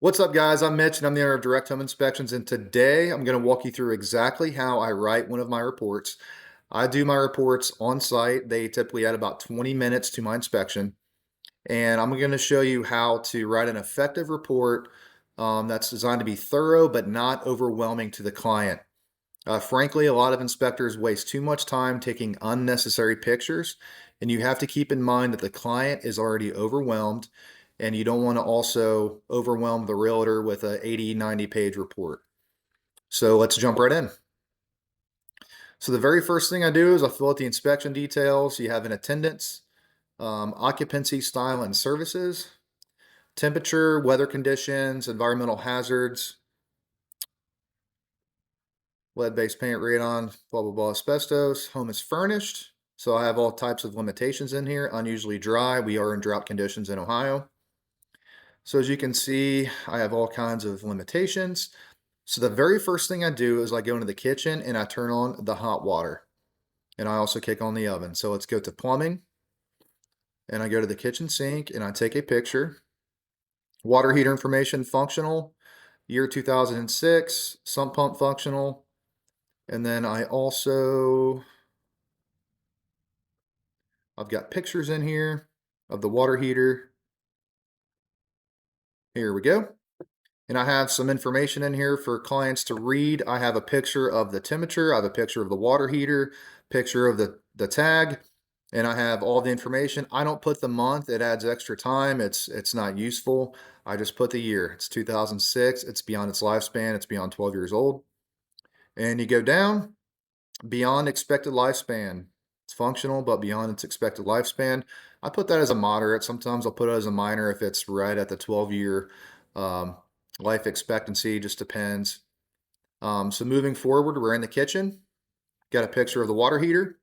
What's up, guys? I'm Mitch, and I'm the owner of Direct Home Inspections. And today I'm going to walk you through exactly how I write one of my reports. I do my reports on site. They typically add about 20 minutes to my inspection. And I'm going to show you how to write an effective report that's designed to be thorough but not overwhelming to the client. Frankly, a lot of inspectors waste too much time taking unnecessary pictures, and you have to keep in mind that the client is already overwhelmed, and you don't want to also overwhelm the realtor with a 80, 90 page report. So let's jump right in. So the very first thing I do is I fill out the inspection details. You have an attendance, occupancy, style, and services, temperature, weather conditions, environmental hazards, lead-based paint, radon, blah, blah, blah, asbestos. Home is furnished. So I have all types of limitations in here. Unusually dry. We are in drought conditions in Ohio. So as you can see, I have all kinds of limitations. So the very first thing I do is I go into the kitchen and I turn on the hot water. And I also kick on the oven. So let's go to plumbing. And I go to the kitchen sink and I take a picture. Water heater information functional. Year 2006. Sump pump functional. And then I've got pictures in here of the water heater. Here we go. And I have some information in here for clients to read. I have a picture of the temperature. I have a picture of the water heater, picture of the tag, and I have all the information. I don't put the month. It adds extra time. It's not useful. I just put the year. It's 2006. It's beyond its lifespan. It's beyond 12 years old. And you go down. Beyond expected lifespan. It's functional, but beyond its expected lifespan. I put that as a moderate. Sometimes I'll put it as a minor if it's right at the 12-year um, life expectancy. Just depends. So moving forward, we're in the kitchen. Got a picture of the water heater.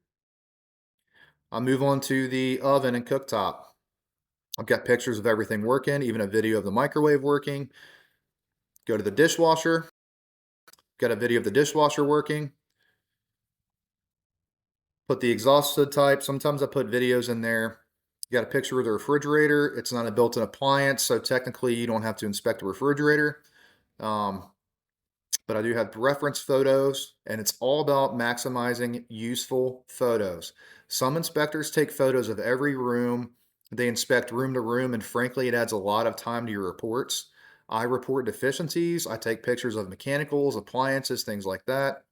I'll move on to the oven and cooktop. I've got pictures of everything working, even a video of the microwave working. Go to the dishwasher. Got a video of the dishwasher working. Put the exhaust hood type. Sometimes I put videos in there. You got a picture of the refrigerator. It's not a built-in appliance, so technically you don't have to inspect the refrigerator. Um, but I do have reference photos, and it's all about maximizing useful photos. Some inspectors take photos of every room. They inspect room to room, and frankly, it adds a lot of time to your reports. I report deficiencies. I take pictures of mechanicals, appliances, things like that,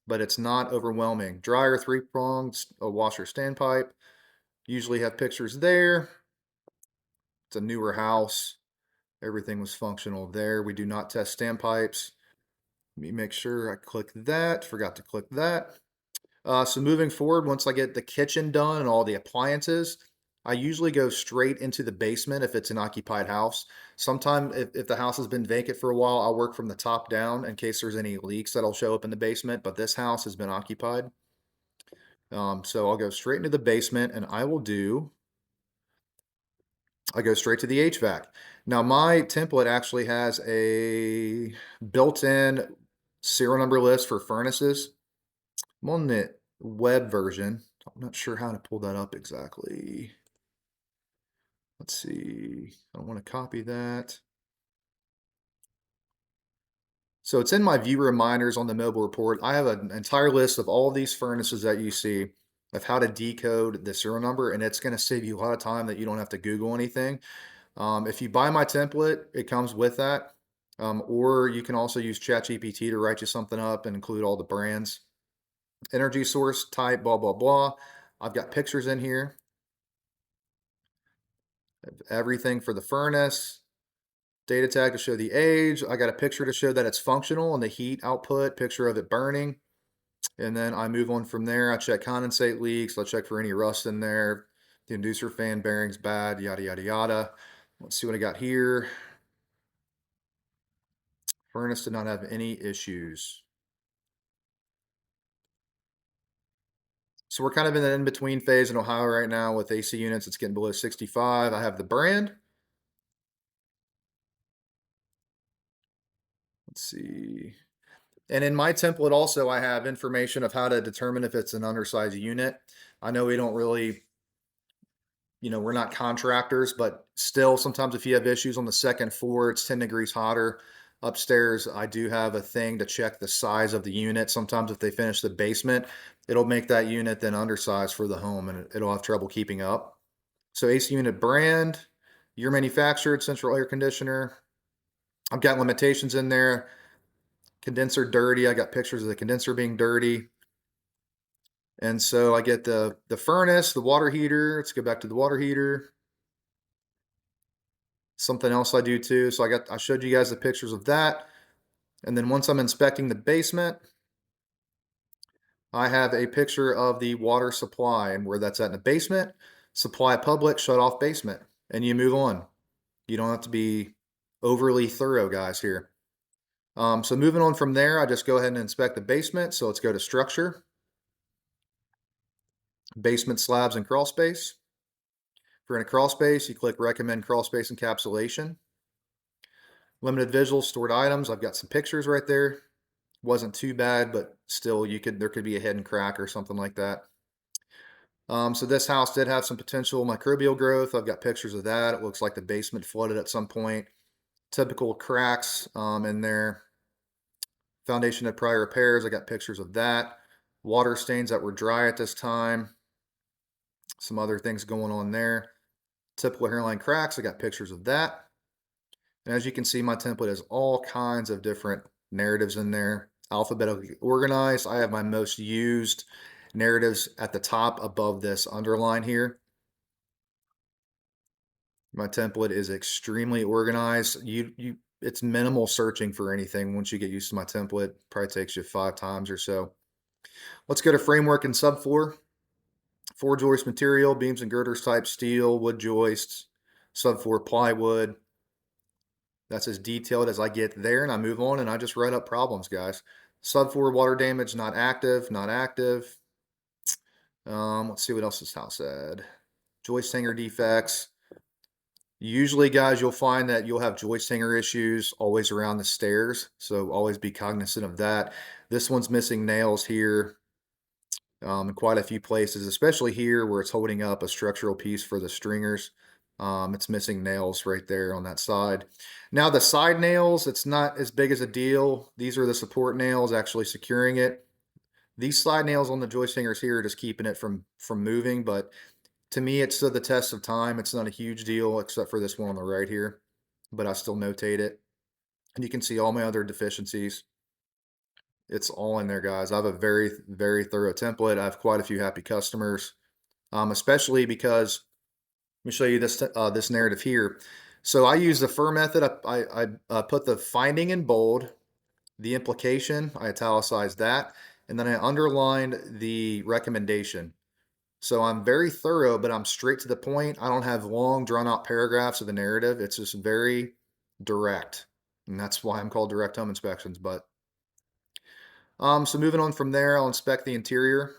but it's not overwhelming. Dryer, three prongs, a washer standpipe. Usually have pictures there. It's a newer house. Everything was functional there. We do not test standpipes. Let me make sure I click that. Forgot to click that. So moving forward, once I get the kitchen done and all the appliances, I usually go straight into the basement if it's an occupied house. Sometime if the house has been vacant for a while, I'll work from the top down in case there's any leaks that'll show up in the basement, but this house has been occupied. So I'll go straight into the basement and I go straight to the HVAC. Now my template actually has a built-in serial number list for furnaces. I'm on the web version. I'm not sure how to pull that up exactly. Let's see. I don't want to copy that. So it's in my view reminders on the mobile report. I have an entire list of all these furnaces that you see of how to decode the serial number, and it's going to save you a lot of time that you don't have to Google anything. If you buy my template, it comes with that. Or you can also use ChatGPT to write you something up and include all the brands. Energy source type, blah, blah, blah. I've got pictures in here. Everything for the furnace. Data tag to show the age. I got a picture to show that it's functional and the heat output, picture of it burning. And then I move on from there. I check condensate leaks. I check for any rust in there. The inducer fan bearings bad, yada, yada, yada. Let's see what I got here. Furnace did not have any issues. So we're kind of in the in-between phase in Ohio right now with AC units. It's getting below 65. I have the brand. Let's see. And in my template also, I have information of how to determine if it's an undersized unit. I know we don't really We're not contractors, but still, sometimes if you have issues on the second floor, it's 10 degrees hotter. Upstairs, I do have a thing to check the size of the unit. Sometimes if they finish the basement, it'll make that unit then undersized for the home and it'll have trouble keeping up. So AC unit brand, year manufactured, central air conditioner. I've got limitations in there. Condenser dirty. I got pictures of the condenser being dirty. And so I get the furnace, the water heater. Let's go back to the water heater. Something else I do too. So I showed you guys the pictures of that. And then once I'm inspecting the basement, I have a picture of the water supply and where that's at in the basement. Supply public, shut off basement, and you move on. You don't have to be overly thorough, guys, here. So moving on from there, I just go ahead and inspect the basement. So let's go to structure, basement slabs and crawl space. If you're in a crawl space, you click recommend crawl space encapsulation. Limited visuals, stored items. I've got some pictures right there. Wasn't too bad, but still there could be a hidden crack or something like that. So this house did have some potential microbial growth. I've got pictures of that. It looks like the basement flooded at some point. Typical cracks in there. Foundation had prior repairs. I got pictures of that. Water stains that were dry at this time. Some other things going on there. Typical hairline cracks. I got pictures of that. And as you can see, my template has all kinds of different narratives in there, alphabetically organized. I have my most used narratives at the top above this underline here. My template is extremely organized. It's minimal searching for anything. Once you get used to my template, probably takes you 5 times or so. Let's go to framework and subfloor. Floor joist material, beams and girders type steel, wood joists, subfloor plywood. That's as detailed as I get there, and I move on and I just write up problems, guys. Subfloor water damage, not active, not active. Let's see what else this house had. Joist hanger defects. Usually, guys, you'll find that you'll have joist hanger issues always around the stairs, so always be cognizant of that. This one's missing nails here in quite a few places, especially here where it's holding up a structural piece for the stringers. It's missing nails right there on that side. Now the side nails, it's not as big as a deal. These are the support nails actually securing it. These slide nails on the joist hangers here are just keeping it from moving, but to me, it stood the test of time. It's not a huge deal except for this one on the right here, but I still notate it. And you can see all my other deficiencies. It's all in there, guys. I have a very, very thorough template. I have quite a few happy customers, especially because let me show you this narrative here. So I use the FIR method. I put the finding in bold, the implication, I italicized that, and then I underlined the recommendation. So I'm very thorough, but I'm straight to the point. I don't have long, drawn out paragraphs of the narrative. It's just very direct. And that's why I'm called direct home inspections. So moving on from there, I'll inspect the interior.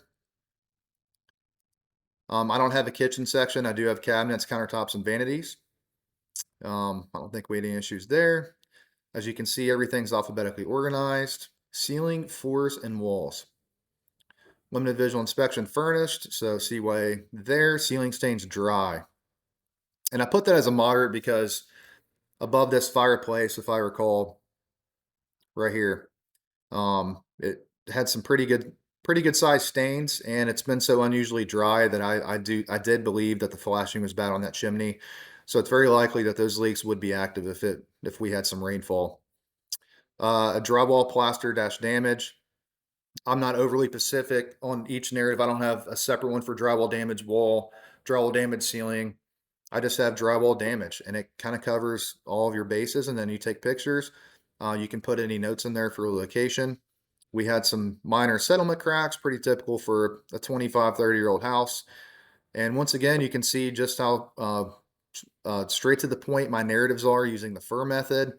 I don't have a kitchen section. I do have cabinets, countertops, and vanities. I don't think we had any issues there. As you can see, everything's alphabetically organized. Ceiling, floors, and walls. Limited visual inspection furnished, so seaway there. Ceiling stains dry. And I put that as a moderate because above this fireplace, if I recall, right here, it had some pretty good sized stains, and it's been so unusually dry that I did believe that the flashing was bad on that chimney. So it's very likely that those leaks would be active if we had some rainfall. A drywall plaster dash damage. I'm not overly specific on each narrative. I don't have a separate one for drywall damage wall, drywall damage ceiling. I just have drywall damage, and it kind of covers all of your bases. And then you take pictures. You can put any notes in there for location. We had some minor settlement cracks, pretty typical for a 25, 30-year-old house. And once again, you can see just how straight to the point my narratives are using the FIR method.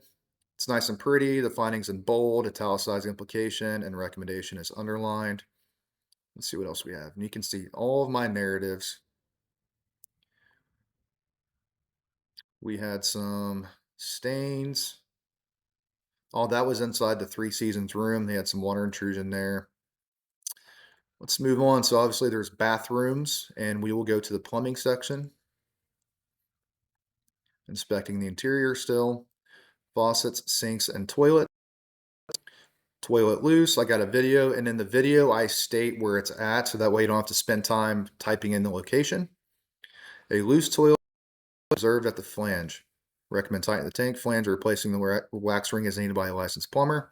It's nice and pretty. The findings in bold, italicized implication, and recommendation is underlined. Let's see what else we have. And you can see all of my narratives. We had some stains. All that was inside the 3 Seasons room. They had some water intrusion there. Let's move on. So obviously there's bathrooms, and we will go to the plumbing section. Inspecting the interior still. Faucets, sinks, and toilet. Toilet loose. I got a video, and in the video, I state where it's at, so that way you don't have to spend time typing in the location. A loose toilet observed at the flange. Recommend tightening the tank flange or replacing the wax ring as needed by a licensed plumber.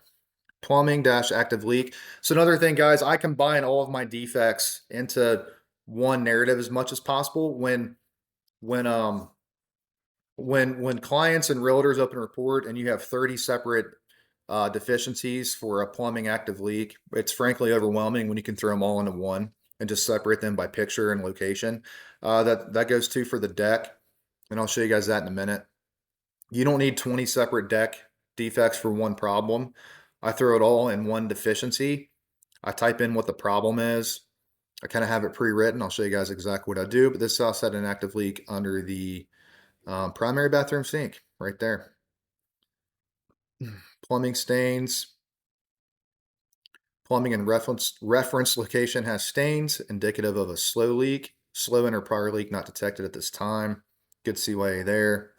Plumbing dash active leak. So another thing, guys, I combine all of my defects into one narrative as much as possible. When when clients and realtors open a report and you have 30 separate deficiencies for a plumbing active leak, it's frankly overwhelming when you can throw them all into one and just separate them by picture and location. That goes too for the deck, and I'll show you guys that in a minute. You don't need 20 separate deck defects for one problem. I throw it all in one deficiency. I type in what the problem is. I kind of have it pre-written. I'll show you guys exactly what I do, but this house had an active leak under the primary bathroom sink right there. Plumbing stains. Plumbing and reference location has stains, indicative of a slow leak. Slow inner prior leak not detected at this time. Good CYA there.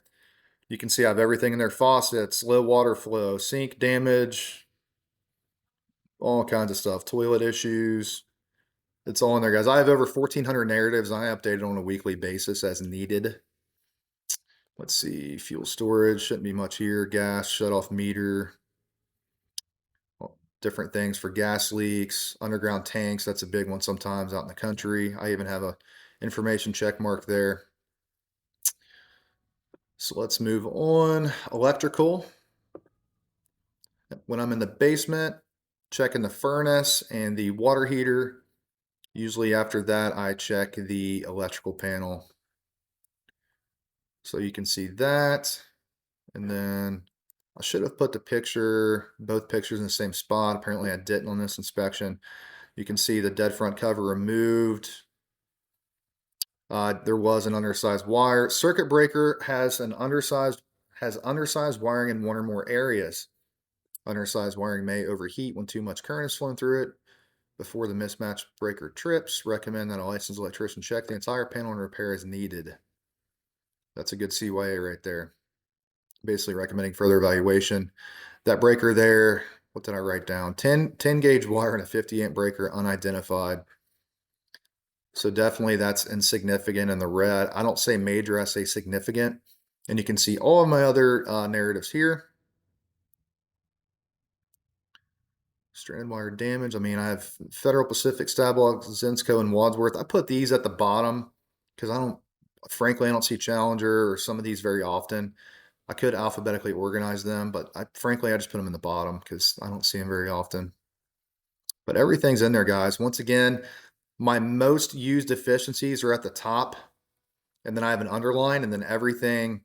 You can see I have everything in there. Faucets, low water flow, sink damage, all kinds of stuff. Toilet issues. It's all in there, guys. I have over 1,400 narratives. I update it on a weekly basis as needed. Let's see. Fuel storage. Shouldn't be much here. Gas, shut off meter. Different things for gas leaks, underground tanks. That's a big one sometimes out in the country. I even have a information check mark there. So let's move on. Electrical. When I'm in the basement, checking the furnace and the water heater. Usually after that, I check the electrical panel. So you can see that. And then I should have put both pictures in the same spot. Apparently I didn't on this inspection. You can see the dead front cover removed. There was an undersized wire. Circuit breaker has undersized wiring in one or more areas. Undersized wiring may overheat when too much current is flowing through it. Before the mismatch breaker trips, recommend that a licensed electrician check the entire panel and repair as needed. That's a good CYA right there. Basically recommending further evaluation. That breaker there, what did I write down? 10 gauge wire and a 50 amp breaker unidentified. So definitely that's insignificant in the red. I don't say major, I say significant. And you can see all of my other narratives here. Strand wire damage. I mean, I have Federal Pacific, Stablog, Zinsco, and Wadsworth. I put these at the bottom because frankly, I don't see Challenger or some of these very often. I could alphabetically organize them, but frankly, I just put them in the bottom because I don't see them very often. But everything's in there, guys. Once again, my most used efficiencies are at the top, and then I have an underline, and then everything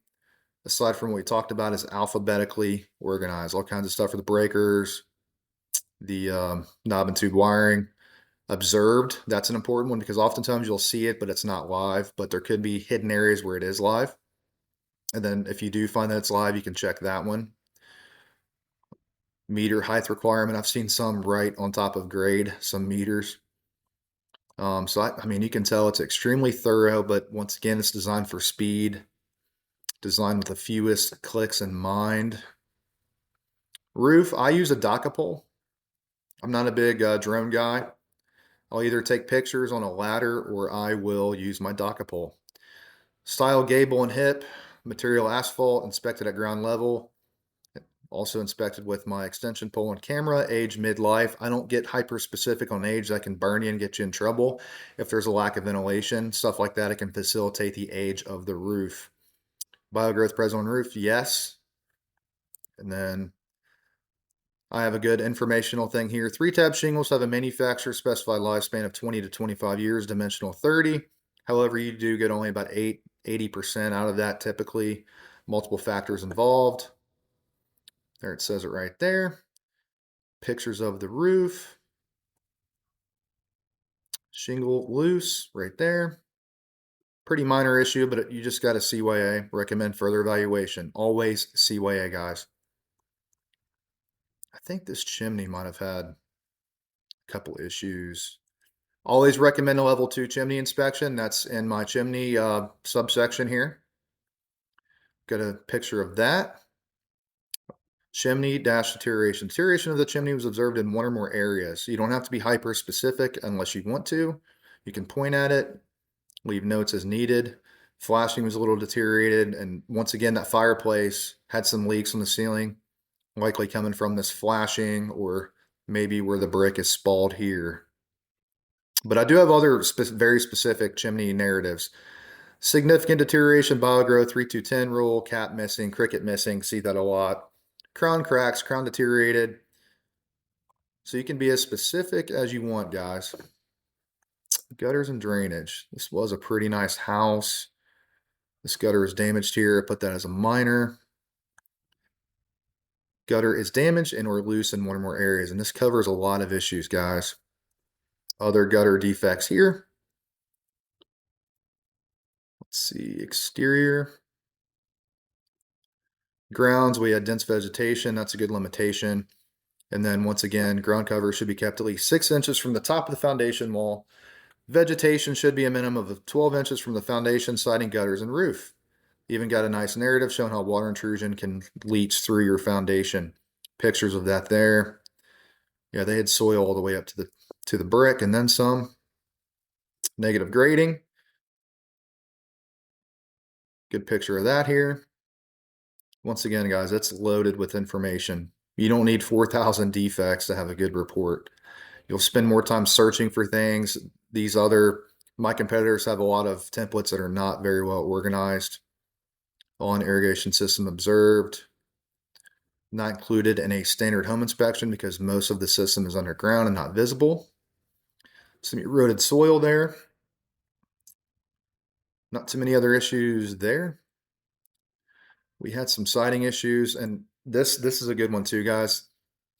aside from what we talked about is alphabetically organized. All kinds of stuff for the breakers, the knob and tube wiring. Observed, that's an important one because oftentimes you'll see it, but it's not live, but there could be hidden areas where it is live. And then if you do find that it's live, you can check that one. Meter height requirement. I've seen some right on top of grade, some meters. So I mean, you can tell it's extremely thorough, but once again, it's designed for speed, designed with the fewest clicks in mind. Roof, I use a Docapole. I'm not a big drone guy. I'll either take pictures on a ladder or I will use my Docapole. Style gable and hip, material asphalt, inspected at ground level. Also inspected with my extension pole and camera. Age midlife. I don't get hyper specific on age. That can burn you and get you in trouble. If there's a lack of ventilation, stuff like that, it can facilitate the age of the roof. Biogrowth present on roof, yes. And then I have a good informational thing here. 3-tab shingles have a manufacturer specified lifespan of 20 to 25 years, dimensional 30. However, you do get only about 80% out of that typically. Multiple factors involved. There it says it right there. Pictures of the roof. Shingle loose right there. Pretty minor issue, but you just got a CYA. Recommend further evaluation. Always CYA, guys. I think this chimney might have had a couple issues. Always recommend a level 2 chimney inspection. That's in my chimney subsection here. Got a picture of that. Chimney dash deterioration. Deterioration of the chimney was observed in one or more areas. You don't have to be hyper specific unless you want to. You can point at it, leave notes as needed. Flashing was a little deteriorated. And once again, that fireplace had some leaks on the ceiling, likely coming from this flashing or maybe where the brick is spalled here. But I do have other very specific chimney narratives. Significant deterioration, biogrowth, 3-2-10 rule, cap missing, cricket missing, see that a lot. Crown cracks, crown deteriorated. So you can be as specific as you want, guys. Gutters and drainage. This was a pretty nice house. This gutter is damaged here. I put that as a minor. Gutter is damaged and or loose in one or more areas. And this covers a lot of issues, guys. Other gutter defects here. Let's see, exterior. Grounds, we had dense vegetation. That's a good limitation. And then once again, ground cover should be kept at least 6 inches from the top of the foundation wall. Vegetation should be a minimum of 12 inches from the foundation, siding, gutters, and roof. Even got a nice narrative showing how water intrusion can leach through your foundation. Pictures of that there. Yeah, they had soil all the way up to the brick and then some. Negative grading. Good picture of that here. Once again, guys, it's loaded with information. You don't need 4,000 defects to have a good report. You'll spend more time searching for things. My competitors have a lot of templates that are not very well organized. On irrigation system observed. Not included in a standard home inspection because most of the system is underground and not visible. Some eroded soil there. Not too many other issues there. We had some siding issues, and this is a good one too, guys.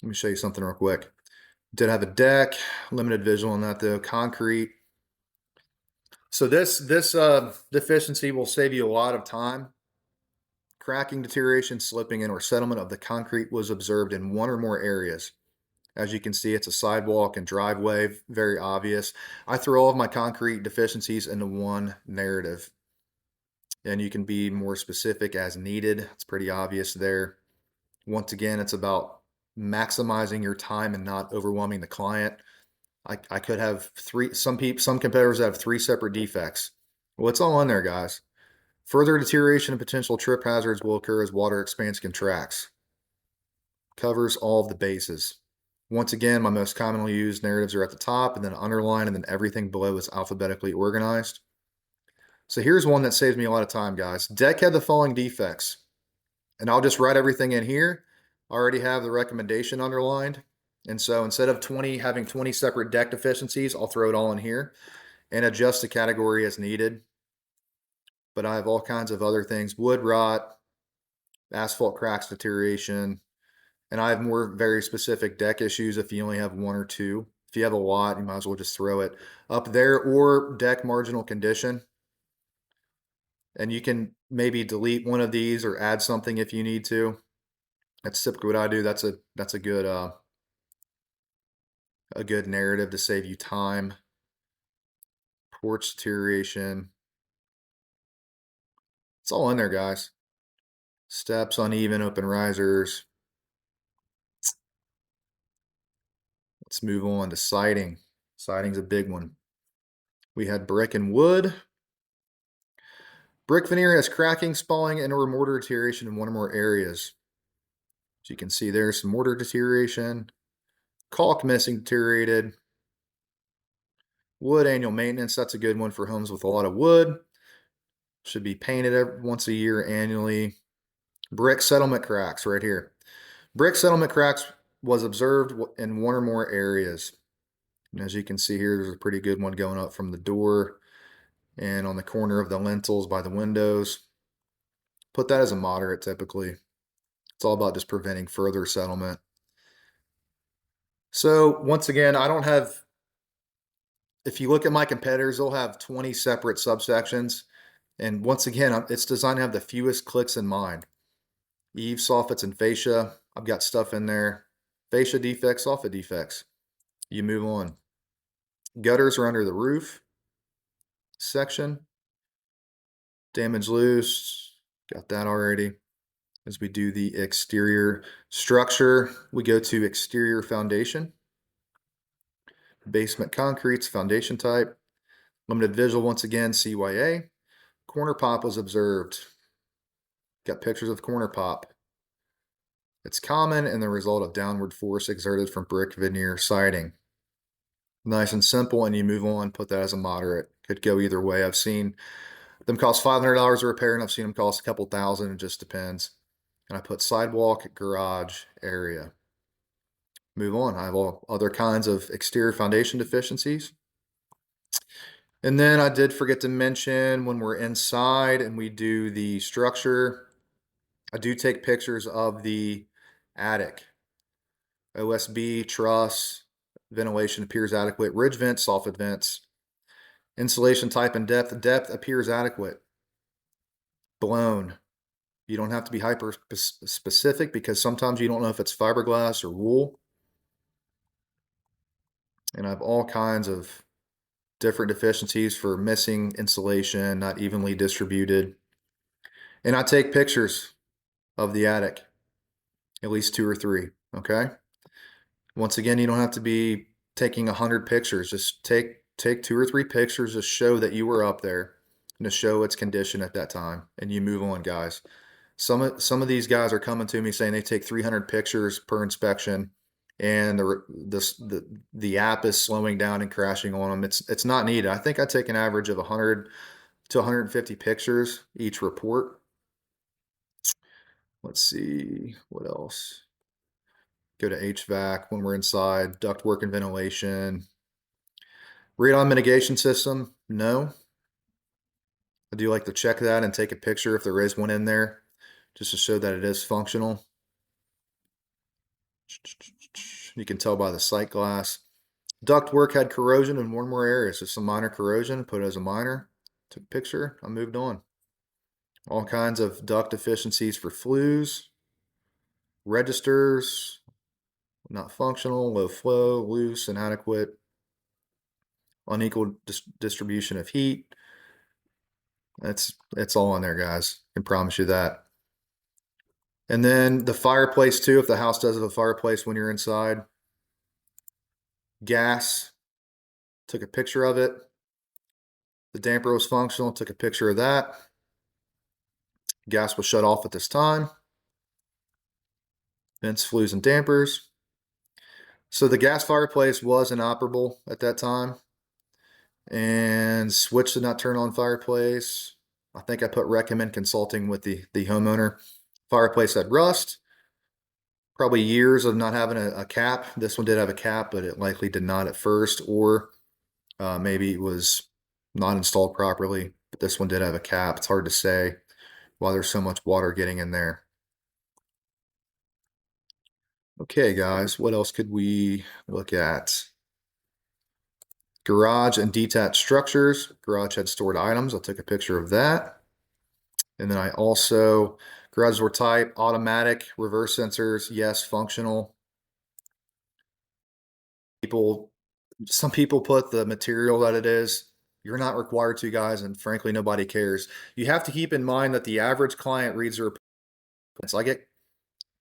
Let me show you something real quick. Did have a deck, limited visual on that though, concrete. So this deficiency will save you a lot of time. Cracking, deterioration, slipping in, or settlement of the concrete was observed in one or more areas. As you can see, it's a sidewalk and driveway, very obvious. I throw all of my concrete deficiencies into one narrative. And you can be more specific as needed. It's pretty obvious there. Once again, it's about maximizing your time and not overwhelming the client. I could have some competitors have 3 separate defects. Well, it's all in there, guys. Further deterioration and potential trip hazards will occur as water expands and contracts. Covers all of the bases. Once again, my most commonly used narratives are at the top and then underline, and then everything below is alphabetically organized. So here's one that saves me a lot of time, guys. Deck had the following defects. And I'll just write everything in here. I already have the recommendation underlined. And so instead of having 20 separate deck deficiencies, I'll throw it all in here and adjust the category as needed. But I have all kinds of other things. Wood rot, asphalt cracks deterioration. And I have more very specific deck issues if you only have 1 or 2. If you have a lot, you might as well just throw it up there, or deck marginal condition. And you can maybe delete one of these or add something if you need to. That's typically what I do. That's a good narrative to save you time. Porch deterioration. It's all in there, guys. Steps, uneven, open risers. Let's move on to siding. Siding's a big one. We had brick and wood. Brick veneer has cracking, spalling, and or mortar deterioration in one or more areas. As you can see, there's some mortar deterioration. Caulk missing, deteriorated. Wood annual maintenance. That's a good one for homes with a lot of wood. Should be painted once a year annually. Brick settlement cracks right here. Brick settlement cracks was observed in one or more areas. And as you can see here, there's a pretty good one going up from the door and on the corner of the lintels by the windows. Put that as a moderate typically. It's all about just preventing further settlement. So once again, I don't have, if you look at my competitors, they'll have 20 separate subsections. And once again, it's designed to have the fewest clicks in mind. Eaves, soffits, and fascia. I've got stuff in there. Fascia defects, soffit defects. You move on. Gutters are under the roof section. Damage loose. Got that already. As we do the exterior structure, we go to exterior foundation. Basement concrete's foundation type. Limited visual once again, CYA. Corner pop was observed. Got pictures of corner pop. It's common and the result of downward force exerted from brick veneer siding. Nice and simple, and you move on, put that as a moderate. Could go either way. I've seen them cost $500 to repair, and I've seen them cost a couple thousand. It just depends. And I put sidewalk, garage, area. Move on. I have all other kinds of exterior foundation deficiencies. And then I did forget to mention when we're inside and we do the structure, I do take pictures of the attic. OSB, truss, ventilation appears adequate. Ridge vents, soffit vents. Insulation type and depth. Depth appears adequate. Blown. You don't have to be hyper specific because sometimes you don't know if it's fiberglass or wool. And I have all kinds of different deficiencies for missing insulation, not evenly distributed. And I take pictures of the attic, at least 2 or 3, okay? Once again, you don't have to be taking 100 pictures. Just take 2 or 3 pictures to show that you were up there and to show its condition at that time, and you move on, guys. Some of these guys are coming to me saying they take 300 pictures per inspection, and the app is slowing down and crashing on them. It's not needed. I think I take an average of 100 to 150 pictures each report. Let's see what else. Go to HVAC when we're inside, ductwork and ventilation. Radon mitigation system, no. I do like to check that and take a picture if there is one in there, just to show that it is functional. You can tell by the sight glass. Ductwork had corrosion in one more area, so some minor corrosion, put it as a minor. Took a picture, I moved on. All kinds of duct deficiencies for flues. Registers, not functional, low flow, loose, inadequate, unequal distribution of heat. It's all in there, guys. I can promise you that. And then the fireplace too, if the house does have a fireplace when you're inside. Gas, took a picture of it. The damper was functional, took a picture of that. Gas was shut off at this time. Vents, flues, and dampers. So the gas fireplace was inoperable at that time. And switch did not turn on fireplace. I think I put recommend consulting with the homeowner. Fireplace had rust. Probably years of not having a cap. This one did have a cap, but it likely did not at first, or maybe it was not installed properly. But this one did have a cap. It's hard to say why there's so much water getting in there. Okay, guys, what else could we look at? Garage and detached structures. Garage had stored items. I took a picture of that. And then I also, garage door type, automatic, reverse sensors, yes, functional. Some people put the material that it is. You're not required to, guys, and frankly, nobody cares. You have to keep in mind that the average client reads the report. So I get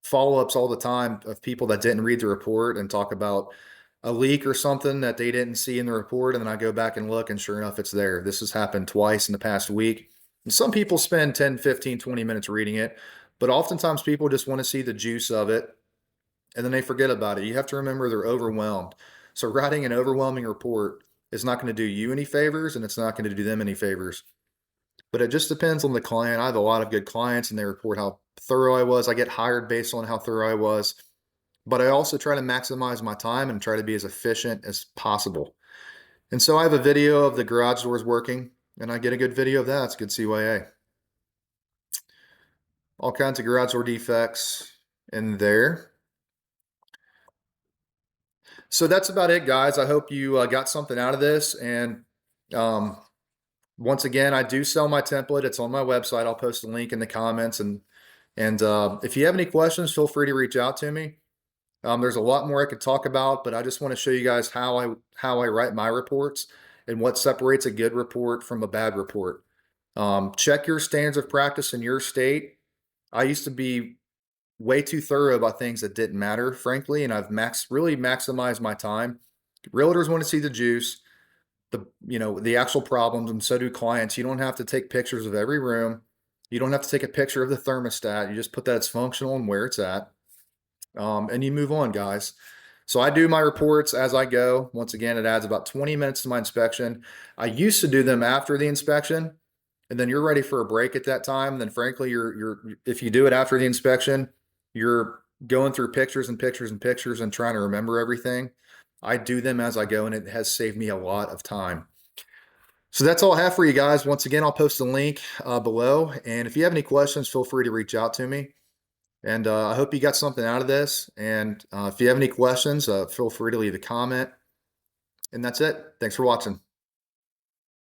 follow-ups all the time of people that didn't read the report and talk about a leak or something that they didn't see in the report, and then I go back and look, and sure enough, it's there. This has happened twice in the past week. And some people spend 10, 15, 20 minutes reading it, but oftentimes people just want to see the juice of it, and then they forget about it. You have to remember they're overwhelmed. So writing an overwhelming report is not going to do you any favors, and it's not going to do them any favors. But it just depends on the client. I have a lot of good clients, and they report how thorough I was. I get hired based on how thorough I was. But I also try to maximize my time and try to be as efficient as possible. And so I have a video of the garage doors working, and I get a good video of that. It's good CYA. All kinds of garage door defects in there. So that's about it, guys. I hope you got something out of this. And once again, I do sell my template. It's on my website. I'll post a link in the comments. And if you have any questions, feel free to reach out to me. There's a lot more I could talk about, but I just want to show you guys how I write my reports and what separates a good report from a bad report. Check your standards of practice in your state. I used to be way too thorough about things that didn't matter, frankly, and I've really maximized my time. Realtors want to see the juice, the actual problems, and so do clients. You don't have to take pictures of every room. You don't have to take a picture of the thermostat. You just put that it's functional and where it's at, and you move on, guys. So I do my reports as I go. Once again, it adds about 20 minutes to my inspection. I used to do them after the inspection, and then you're ready for a break at that time. Then frankly, if you do it after the inspection, you're going through pictures and pictures and pictures and trying to remember everything. I do them as I go, and it has saved me a lot of time. So that's all I have for you guys. Once again, I'll post a link below. And if you have any questions, feel free to reach out to me. And I hope you got something out of this. And if you have any questions, feel free to leave a comment. And that's it. Thanks for watching.